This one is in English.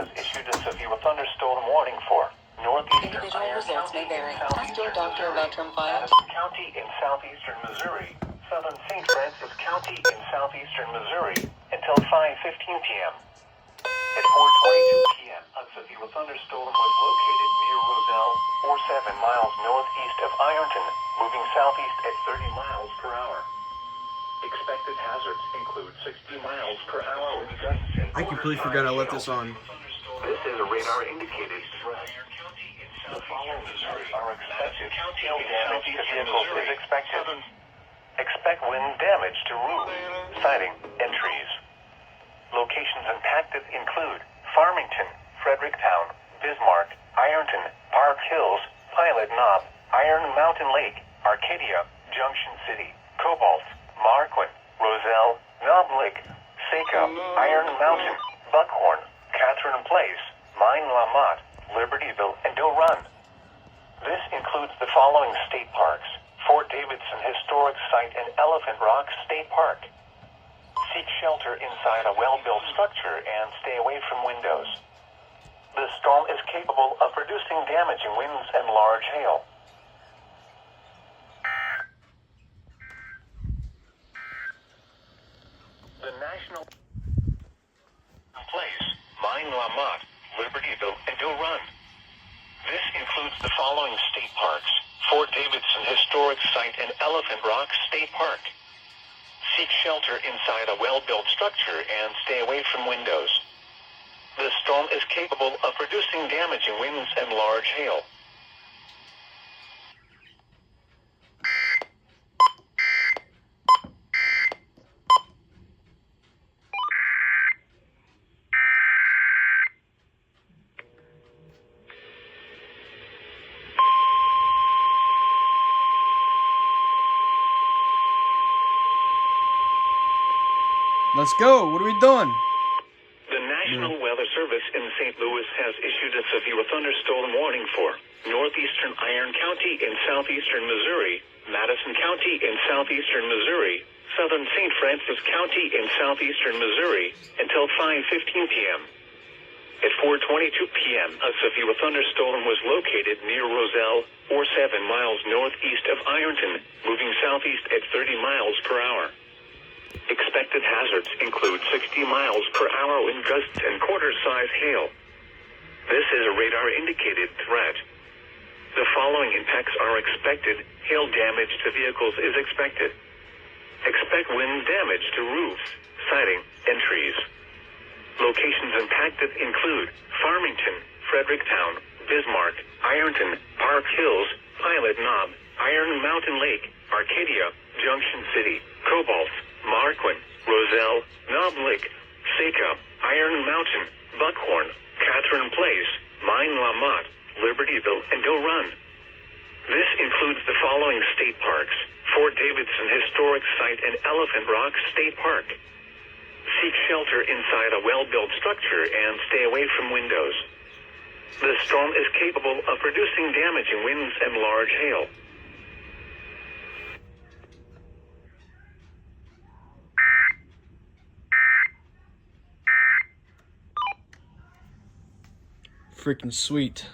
has issued a severe thunderstorm warning for northeastern Individual Iron results County may vary. in Ask your southeastern doctor Missouri, about term files. Madison County in southeastern Missouri, southern St. Francis County in southeastern Missouri until 5:15 p.m. At 4:22 p.m., a severe thunderstorm was located near Roselle, or 7 miles northeast of Ironton, moving southeast at 30 miles per hour. Expected hazards include 60 miles per hour wind gusts and I completely forgot I let this on. This is a radar indicated threat. The following are expected. Hail damage to vehicles is expected. Expect wind damage to roofs, siding, and trees. Locations impacted include Farmington, Fredericktown, Bismarck, Ironton, Park Hills, Pilot Knob, Iron Mountain Lake, Arcadia, Junction City, Cobalt, Marquin, Roselle, Knob Lake, Seca, Iron Mountain, Buckhorn, Catherine Place, Mine La Motte, Libertyville, and Doe Run. This includes the following state parks: Fort Davidson Historic Site and Elephant Rock State Park. Seek shelter inside a well-built structure and stay away from windows. The storm is capable of producing damaging winds and large hail. The National Place, Mine La Motte, Libertyville, and Doe Run. This includes the following state parks: Fort Davidson Historic Site and Elephant Rock State Park. Seek shelter inside a well-built structure and stay away from windows. The storm is capable of producing damaging winds and large hail. Let's go. What are we doing? The National Weather Service in St. Louis has issued a severe thunderstorm warning for northeastern Iron County in southeastern Missouri, Madison County in southeastern Missouri, southern St. Francis County in southeastern Missouri until 5:15 p.m. At 4:22 p.m., a severe thunderstorm was located near Roselle, or 7 miles northeast of Ironton, moving southeast at 30 miles per hour. Expected hazards include 60 miles per hour wind gusts and quarter-size hail. This is a radar-indicated threat. The following impacts are expected. Hail damage to vehicles is expected. Expect wind damage to roofs, siding, and trees. Locations impacted include Farmington, Fredericktown, Bismarck, Ironton, Park Hills, Pilot Knob, Iron Mountain Lake, Arcadia, Junction City, Cobalt, Marquin, Roselle, Knob Lake, Seca, Iron Mountain, Buckhorn, Catherine Place, Mine La Motte, Libertyville, and Doe Run. This includes the following state parks: Fort Davidson Historic Site and Elephant Rock State Park. Seek shelter inside a well-built structure and stay away from windows. The storm is capable of producing damaging winds and large hail. Freaking sweet.